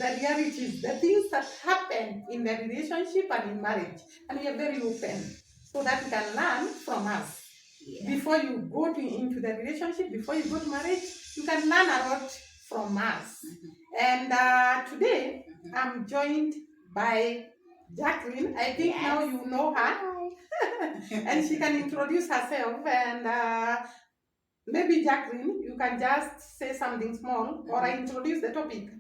the realities, the things that happen in the relationship and in marriage. And we are very open so that we can learn from us. Yeah. Before you go into the relationship, before you go to marriage, you can learn a lot from us. And today, I'm joined by Jacqueline. I think now you know her. And she can introduce herself. And maybe Jacqueline, you can just say something small or I introduce the topic.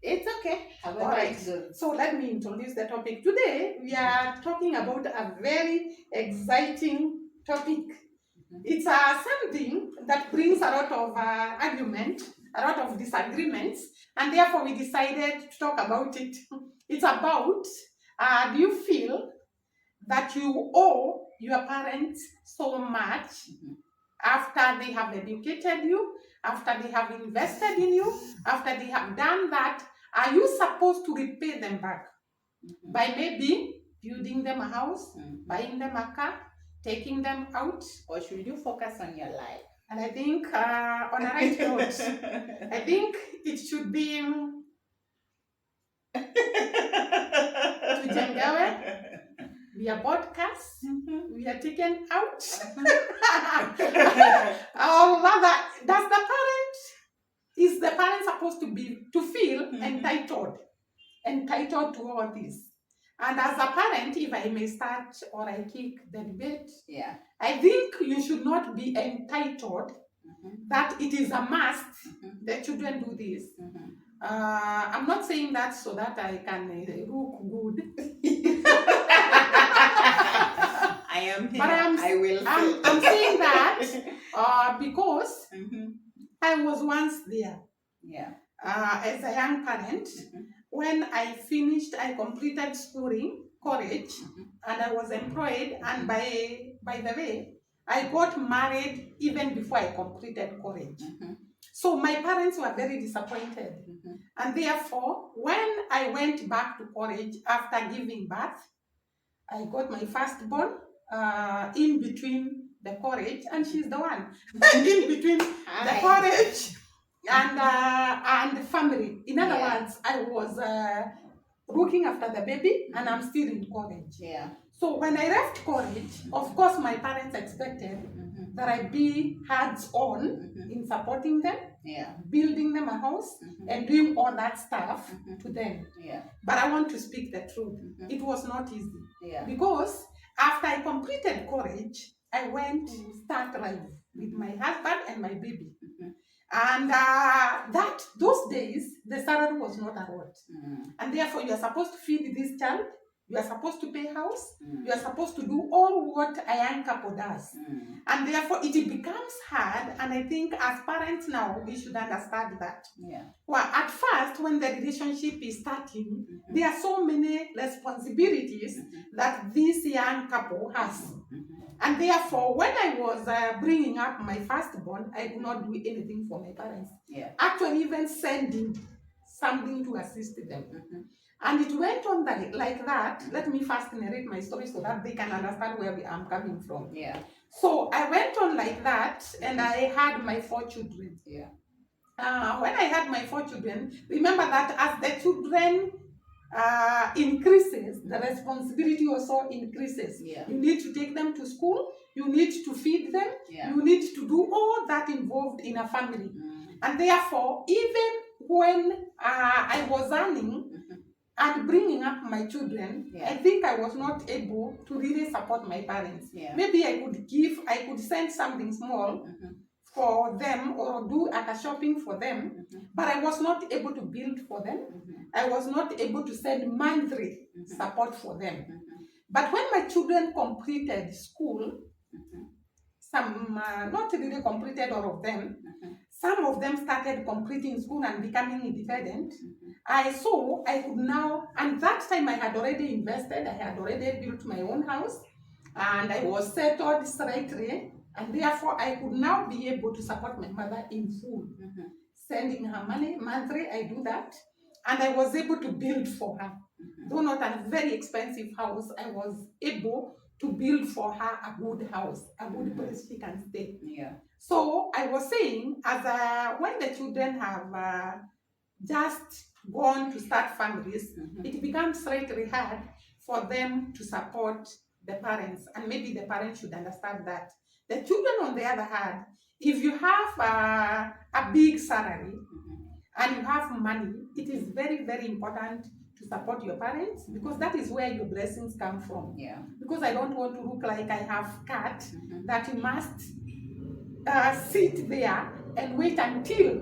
It's okay. All right. So let me introduce the topic. Today, we are talking about a very exciting topic. It's something that brings a lot of argument, a lot of disagreements, and therefore we decided to talk about it. It's about, do you feel that you owe your parents so much after they have educated you, after they have invested in you, after they have done that? Are you supposed to repay them back by maybe building them a house, buying them a car, taking them out? Or should you focus on your life? And I think on a right note, I think it should be tujengewe, we are podcast, we are taken out. Or rather, is the parent supposed to feel entitled to all this? And as a parent, if I may start or I kick the debate, I think you should not be entitled that it is a must that children do this. I'm not saying that so that I can look good. I am here. But I'm saying that because I was once there. As a young parent, when I completed schooling, college, and I was employed. And by the way, I got married even before I completed college. So my parents were very disappointed. And therefore, when I went back to college after giving birth, I got my firstborn in between the college, and she's the one in between the college and family. In other words, I was looking after the baby, and I'm still in college. So when I left college, of course, my parents expected that I be hands-on in supporting them, building them a house, and doing all that stuff to them. But I want to speak the truth. It was not easy. Because after I completed college, I went to start life with my husband and my baby. And those days, the salary was not a lot. And therefore, you are supposed to feed this child. You are supposed to pay house. You are supposed to do all what a young couple does. And therefore, it becomes hard. And I think as parents now, we should understand that. Well, at first, when the relationship is starting, there are so many responsibilities that this young couple has. And therefore, when I was bringing up my firstborn, I could not do anything for my parents. Actually, even sending something to assist them. And it went on like that. Let me first narrate my story so that they can understand where I'm coming from. So I went on like that, and I had my 4 children. When I had my 4 children, remember that as the children increases, the responsibility also increases. You need to take them to school, you need to feed them, you need to do all that involved in a family. And therefore, even when I was earning and bringing up my children, I think I was not able to really support my parents. Maybe I could send something small for them or do a shopping for them, but I was not able to build for them. I was not able to send monthly support for them. But when my children completed school, some not really completed all of them, some of them started completing school and becoming independent. I saw I could now, and that time I had already invested, I had already built my own house, and I was settled slightly, and therefore I could now be able to support my mother in full. Sending her money monthly, I do that, and I was able to build for her. Though not a very expensive house, I was able to build for her a good house, a good place she can stay. So I was saying, as when the children have just go on to start families, it becomes slightly hard for them to support the parents, and maybe the parents should understand that. The children, on the other hand, if you have a big salary and you have money, it is very, very important to support your parents, because that is where your blessings come from. Yeah. Because I don't want to look like I have cat that you must sit there and wait until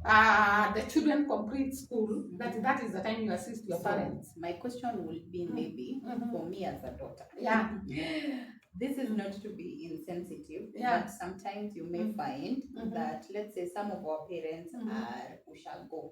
the children complete school. That is the time you assist your parents. My question will be maybe for me as a daughter. Yeah. This is not to be insensitive, Yeah. but sometimes you may find that, let's say, some of our parents are Ushago.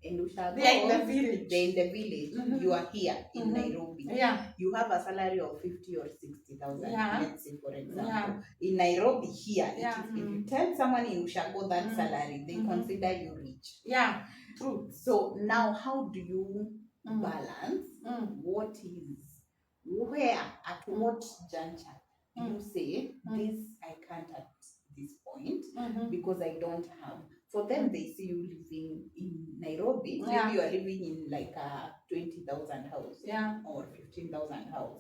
And Ushago, They're in the village. They're in the village. You are here in Nairobi. Yeah. You have a salary of 50 or 60,000, Yeah. let's say, for example. Yeah. In Nairobi here, Yeah. if you tell someone in Ushago that salary, they consider you rich. Yeah, true. So now how do you balance what is, where, at what juncture do you say, this I can't at this point because I don't have. For them, they see you living in Nairobi. Yeah. Maybe you are living in like a 20,000 house, Yeah. or 15,000 house.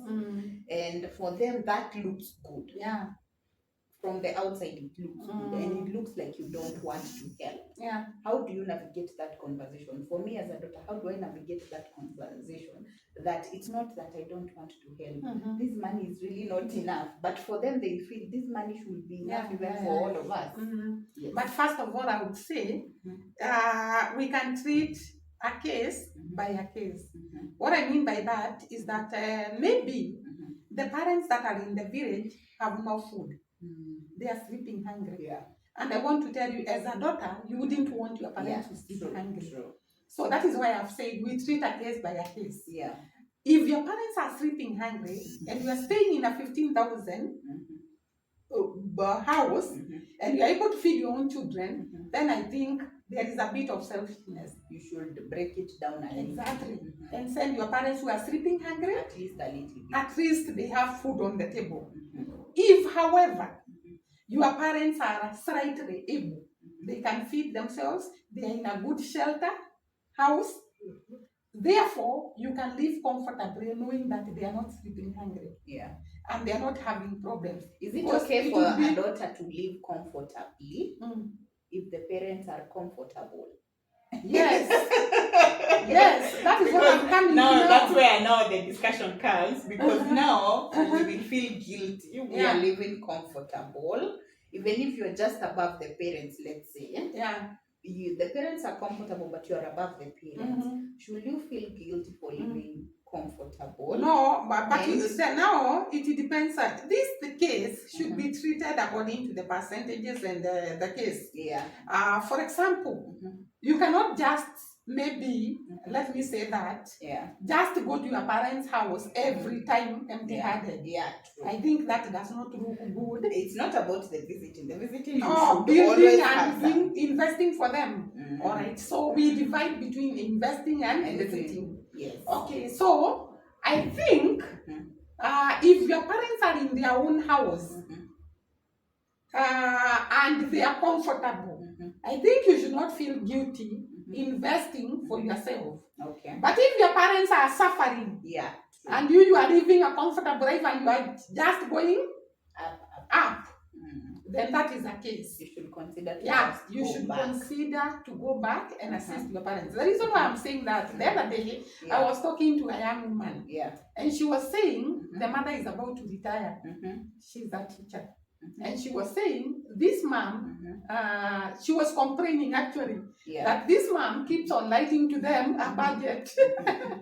And for them, that looks good. Yeah. From the outside, it looks good, and it looks like you don't want to help. Yeah. How do you navigate that conversation? For me as a daughter, how do I navigate that conversation? That it's not that I don't want to help. This money is really not enough. But for them, they feel this money should be enough even for all of us. Yes. But first of all, I would say we can treat a case by a case. What I mean by that is that maybe the parents that are in the village have no food. They are sleeping hungry. Yeah. And I want to tell you, as a daughter, you wouldn't want your parents to sleep hungry. True. So that is why I've said we treat a case by a case. Yeah. If your parents are sleeping hungry and you are staying in a 15,000 house and you are able to feed your own children, then I think there is a bit of selfishness. You should break it down a little. Exactly. And send your parents who are sleeping hungry, At least a little bit. at least they have food on the table. If, however, your parents are slightly able, they can feed themselves, they are in a good shelter house, therefore you can live comfortably knowing that they are not sleeping hungry. Yeah. And they are not having problems. Is it Because okay it for would be- a daughter to live comfortably if the parents are comfortable? Yes. Yes, that is what I'm coming Now to. that's where now the discussion comes, because now we will feel guilty. We Yeah. are living comfortable, even if you're just above the parents. Let's say Yeah. the parents are comfortable, but you are above the parents. Should you feel guilty for living comfortable? No, but And- you said now it depends. The case should be treated according to the percentages and the case. Yeah. For example, you cannot just maybe, let me say that, Yeah. just go to your parents' house every time empty-handed. Yeah. True. I think that does not look good. It's not about the visiting. The visiting, you No, should building always and have some. investing for them. All right, so we divide between investing and And visiting. Yes. Okay, so I think if your parents are in their own house and they are comfortable, I think you should not feel guilty investing for yourself. Okay. But if your parents are suffering Yeah. and you are living a comfortable life and you are just going up, then that is a case. You should consider. To Yeah, just you go should back. consider to go back and assist your parents. The reason why I'm saying that, the other day, Yeah. I was talking to a young woman Yeah. and she was saying the mother is about to retire. Mm-hmm. She's a teacher. And she was saying this mom, she was complaining actually Yeah. that this mom keeps on writing to them a budget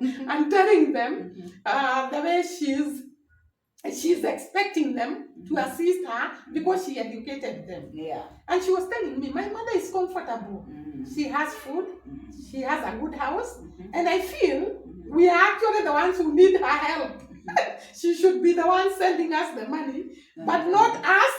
and telling them the way she's expecting them to assist her because she educated them. Yeah. And she was telling me, my mother is comfortable. She has food, she has a good house, and I feel we are actually the ones who need her help. She should be the one sending us the money, but not us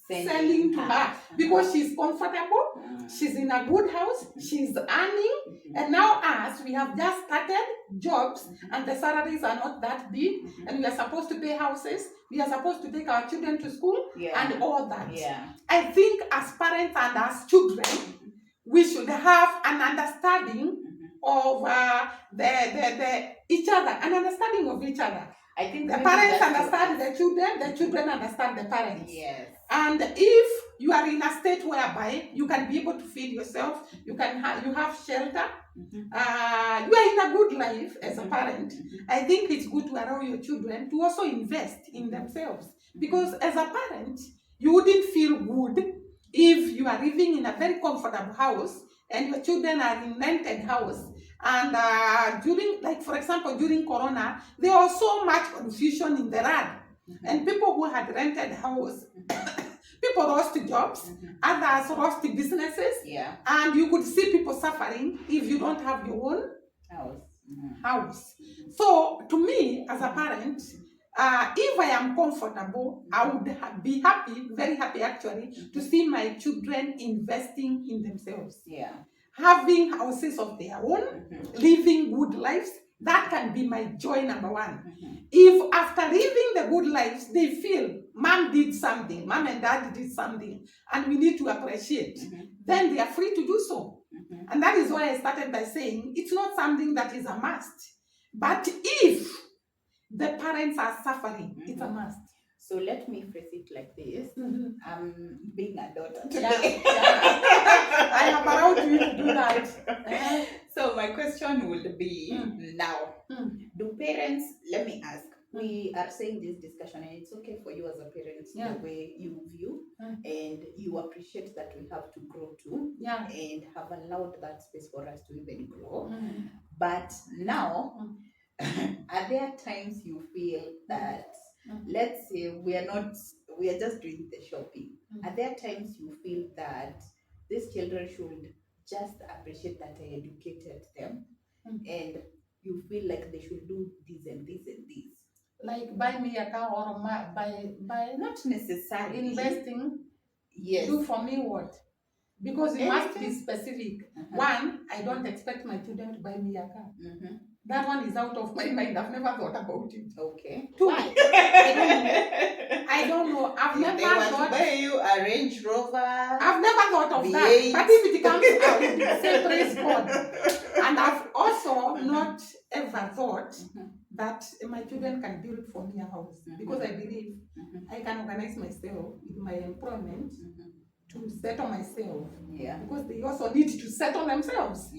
sending to her, because she's comfortable, she's in a good house, she's earning, and now us, we have just started jobs and the salaries are not that big, and we are supposed to pay houses, we are supposed to take our children to school, Yeah. and all that. Yeah. I think as parents and as children, we should have an understanding of the each other, an understanding of each other. I think The parents understand the children understand the parents. Yes. And if you are in a state whereby you can be able to feed yourself, you have shelter, you are in a good life as a parent, I think it's good to allow your children to also invest in themselves. Because as a parent, you wouldn't feel good if you are living in a very comfortable house and your children are in rented house. And during, like for example, during Corona, there was so much confusion in the RAD. And people who had rented house, people lost jobs, others lost businesses, and you could see people suffering if you don't have your own house. So to me, as a parent, if I am comfortable, I would be happy, very happy actually, to see my children investing in themselves. Having houses of their own, living good lives. That can be my joy number one. If after living the good lives, they feel mom did something, mom and dad did something, and we need to appreciate, then they are free to do so. And that is why I started by saying it's not something that is a must. But if the parents are suffering, it's a must. So let me phrase it like this. Being a daughter today. I am allowed you to do that. So my question would be now, do parents, let me ask, we are saying this discussion and it's okay for you as a parent, the way you view and you appreciate that we have to grow too and have allowed that space for us to even grow. But now, are there times you feel that, let's say we are just doing the shopping. Are there times you feel that these children should just appreciate that I educated them and you feel like they should do this and this and this? Like buy me a car or buy not necessarily investing. Do for me what? Because it must be specific. One, I don't expect my children to buy me a car. That one is out of my mind. I've never thought about it. Okay. Two, I don't know. I've never thought to buy you a Range Rover. I've never thought of that. But if it comes out, say praise God. And I've also not ever thought that my children can build for me a house. Because I believe I can organize myself with my employment to settle myself. Because they also need to settle themselves.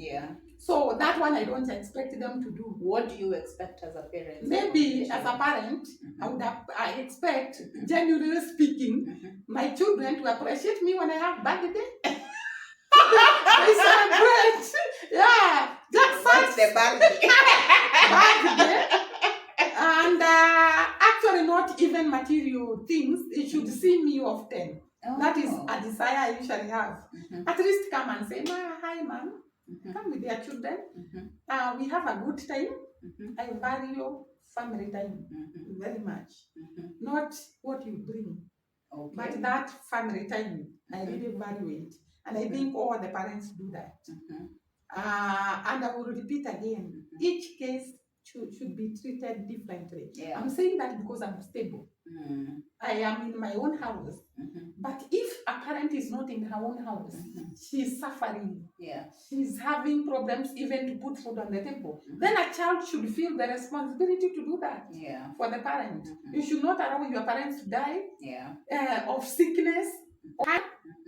So that one I don't expect them to do. What do you expect as a parent? Maybe as a parent, I expect, genuinely speaking, my children to appreciate me when I have birthday. I celebrate. Just the birthday. And actually not even material things. They should see me often. That is a desire I usually have. At least come and say, hi, mom. Come with their children. We have a good time. I value family time very much. Not what you bring, but that family time. I really value it. And I think all the parents do that. And I will repeat again, each case should be treated differently. I'm saying that because I'm stable. I am in my own house. But if a parent is not in her own house, she's suffering. She's having problems even to put food on the table. Then a child should feel the responsibility to do that for the parent. You should not allow your parents to die of sickness or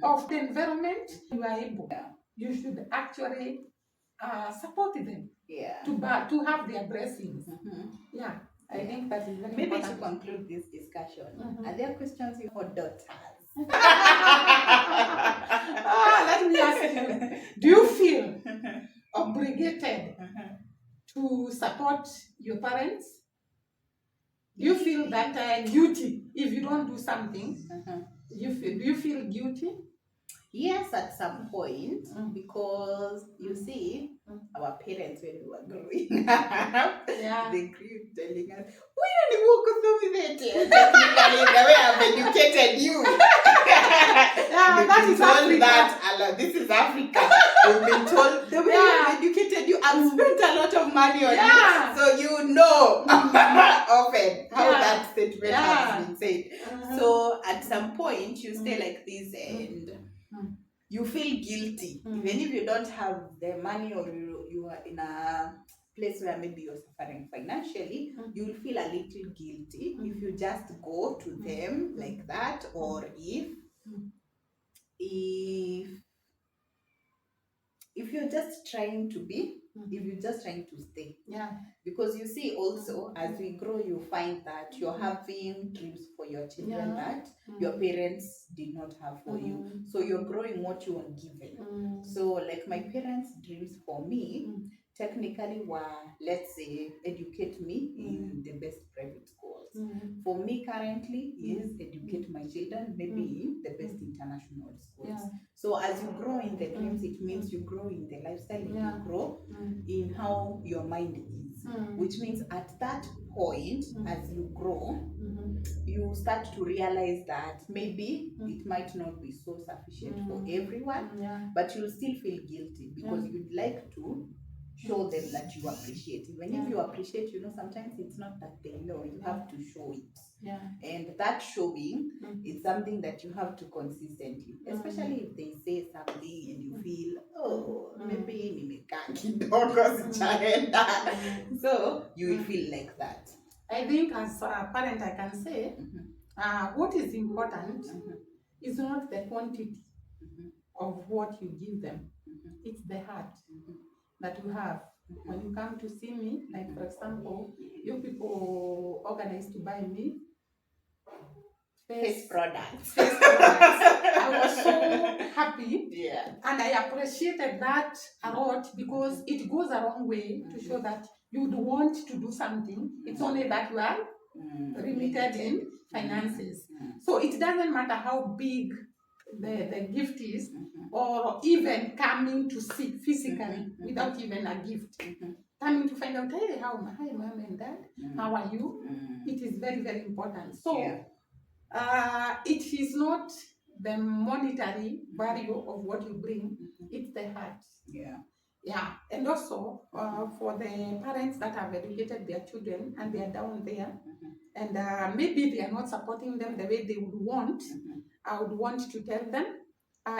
of the environment. You are able. You should actually support them to have their blessings. I think that is very Maybe important. to conclude this discussion, are there questions for daughters? Let me ask you, do you feel obligated to support your parents? Do you feel that guilty if you don't do something? Do you feel guilty? Yes, at some point, because you see, our parents when we were growing up, they grew telling us, "Why don't you walk with it?" Technically, the way I've educated you. That is Africa. This is Africa. We've been told the way I've educated you. I've spent a lot of money on you, so you know often how that statement has been said. So at some point, you stay like this and you feel guilty. Even if you don't have the money, or you are in a place where maybe you're suffering financially, you'll feel a little guilty if you just go to them like that, or if you're just trying to be, if you're just trying to stay. Yeah. Because you see also, as we grow, you find that you're having dreams for your children that your parents did not have for you. So you're growing what you were given. So like my parents' dreams for me technically were, let's say, educate me in the best private schools. For me currently is educate my children maybe in the best international schools. So as you grow in the dreams, it means you grow in the lifestyle, and you grow in how your mind is. Which means at that point, as you grow, you start to realize that maybe it might not be so sufficient for everyone, but you'll still feel guilty because you'd like to show them that you appreciate. Even if you appreciate, sometimes it's not that they know, you have to show it. And that showing is something that you have to consistently, especially if they say something and you feel, oh, maybe nimekaa kidogo sijaenda. So you will feel like that. I think as a parent I can say, what is important is not the quantity of what you give them. It's the heart that you have. When you come to see me, like for example, you people organized to buy me face products. I was so happy. Yeah. And I appreciated that a lot because it goes a long way to show that you would want to do something. It's only that you are limited in finances. So it doesn't matter how big the gift is, or even coming to see physically without even a gift. Coming to find out, hey, hi mom and dad, how are you? It is very, very important. So it is not the monetary value of what you bring, it's the heart. Yeah. And also for the parents that have educated their children and they are down there, and maybe they are not supporting them the way they would want, I would want to tell them,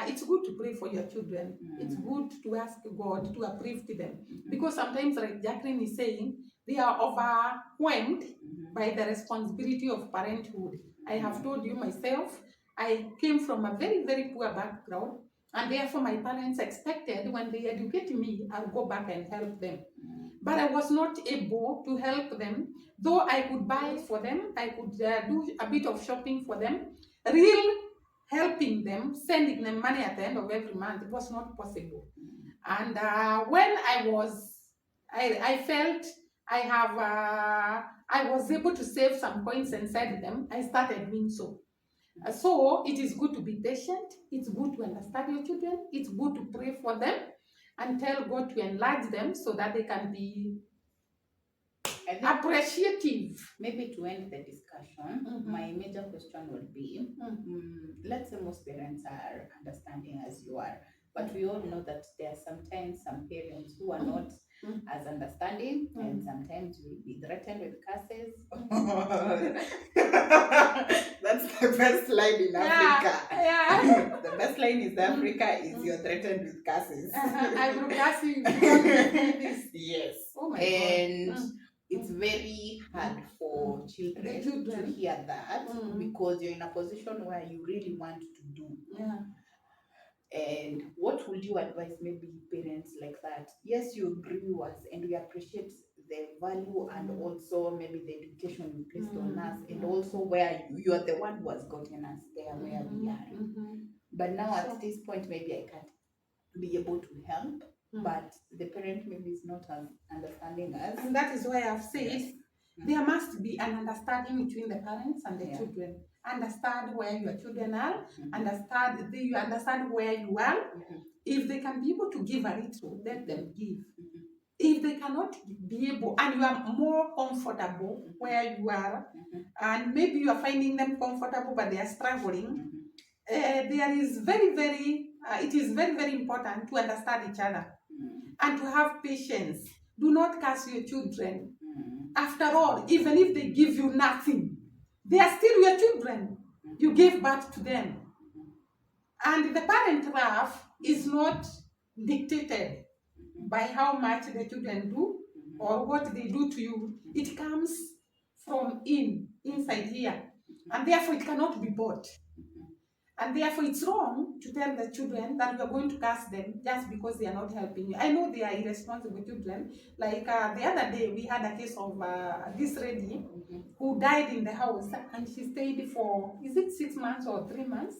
it's good to pray for your children. It's good to ask God to uplift them. Because sometimes, like Jacqueline is saying, they are overwhelmed by the responsibility of parenthood. I have told you myself, I came from a very, very poor background, and therefore my parents expected when they educate me, I'll go back and help them. But I was not able to help them. Though I could buy for them, I could do a bit of shopping for them, real helping them, sending them money at the end of every month, it was not possible. And when I felt I was able to save some coins and send them, I started doing so. So it is good to be patient. It's good to understand your children. It's good to pray for them and tell God to enlarge them so that they can be appreciative. Maybe to end the discussion, my major question would be, let's say most parents are understanding as you are, but we all know that there are sometimes some parents who are not as understanding, and sometimes you will be threatened with curses. That's the best line in Africa. Yeah. The best line in Africa is you're threatened with curses. I will curse you this. Yes. Oh my God. God. It's very hard for children to hear that because you're in a position where you really want to do. Yeah. And what would you advise maybe parents like that? Yes, you agree with us and we appreciate the value and also maybe the education you placed on us, and also where you are the one who has gotten us there where we are. But now at this point, maybe I can't be able to help, but the parent maybe is not as understanding us. And that is why I've said there must be an understanding between the parents and the children. Understand where your children are, you understand where you are. If they can be able to give a little, let them give. If they cannot be able, and you are more comfortable where you are, and maybe you are finding them comfortable but they are struggling, it is very, very important to understand each other and to have patience. Do not curse your children. After all, even if they give you nothing, they are still your children. You gave birth to them. And the parent love is not dictated by how much the children do or what they do to you. It comes from inside here. And therefore it cannot be bought. And therefore it's wrong to tell the children that you are going to curse them just because they are not helping you. I know they are irresponsible children. Like the other day we had a case of this lady who died in the house and she stayed for, is it 6 months or 3 months?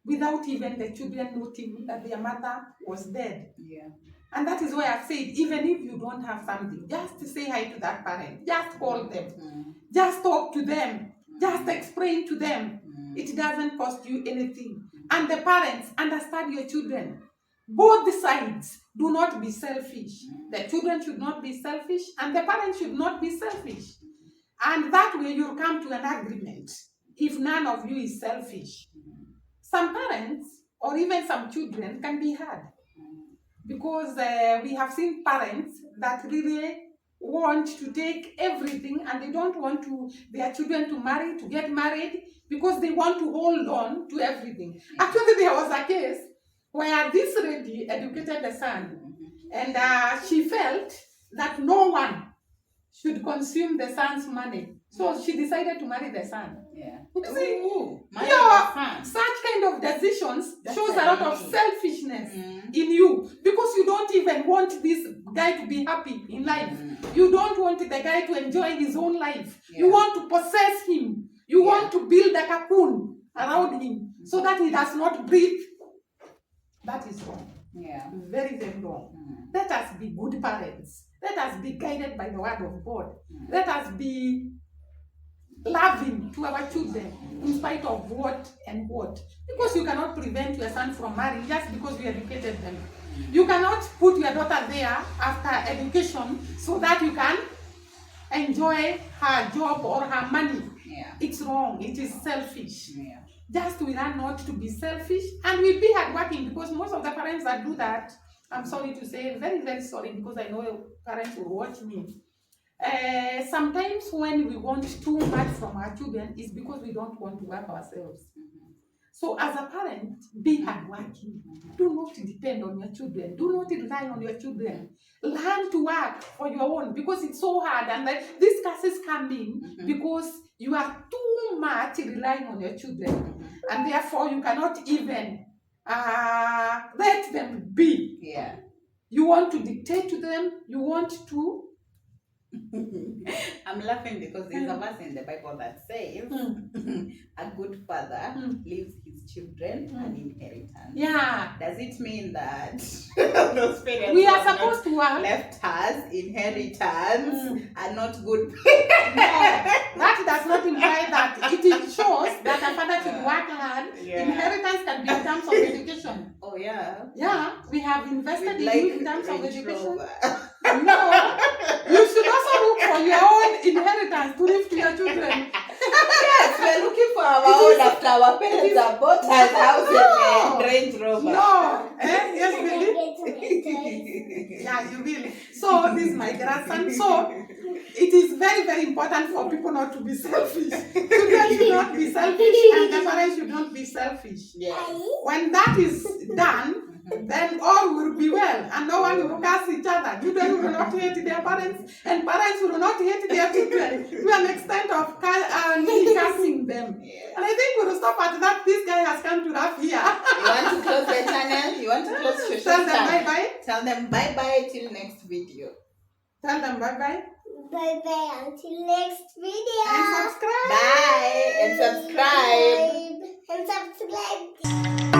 Without even the children noting that their mother was dead. Yeah. And that is why I've said, even if you don't have something, just say hi to that parent. Just call them. Just talk to them. Just explain to them. It doesn't cost you anything. And the parents, understand your children. Both sides, do not be selfish. The children should not be selfish and the parents should not be selfish. And that way you'll come to an agreement if none of you is selfish. Some parents or even some children can be hard because we have seen parents that really want to take everything and they don't want their children to get married because they want to hold on to everything. Actually, there was a case where this lady educated the son and she felt that no one should consume the son's money. So she decided to marry the son. Yeah. Such kind of decisions shows a lot of selfishness in you because you don't even want this guy to be happy in life. You don't want the guy to enjoy his own life. You want to possess him. You want to build a cocoon around him so that he does not breathe. That is wrong. Yeah. Very, very wrong. Let us be good parents. Let us be guided by the word of God. Let us be loving to our children in spite of what and what. Because you cannot prevent your son from marrying just because you educated them. You cannot put your daughter there after education so that you can enjoy her job or her money. Yeah. It's wrong. It is selfish. Yeah. Just we learn not to be selfish and we be hardworking because most of the parents that do that, I'm sorry to say, very, very sorry because I know parents will watch me. Sometimes when we want too much from our children is because we don't want to work ourselves. So as a parent, be hardworking. Do not depend on your children. Do not rely on your children. Learn to work for your own because it's so hard and these curses come in because you are too much relying on your children and therefore you cannot even let them be. Yeah. You want to dictate to them. You want to. I'm laughing because there's a verse in the Bible that says a good father leaves his children an inheritance. Yeah. Does it mean that those parents we are supposed to work left us inheritance are not good? No, that does not imply that. It shows that a father should work hard. Yeah. Inheritance can be in terms of education. Oh yeah. Yeah, we have invested in you in terms of Range education. Rover. No, you should also look for your own inheritance to leave to your children. Yes, we're looking for our own after our parents have bought us house and Range Rover. No, yes, really? Yeah, you will. So this is my grandson. So it is very, very important for people not to be selfish. Children should not be selfish and the parents should not be selfish. Yes. When that is done, then all will be well and no one will curse each other. Children will not hate their parents and parents will not hate their children to an extent of cursing them. Yeah. And I think we will stop at that. This guy has come to wrap here. You want to close the channel? You want to close Shosho's Tell them channel? bye-bye. Tell them bye-bye till next video. Tell them bye-bye. Bye-bye until next video. And subscribe. Bye and subscribe. And subscribe.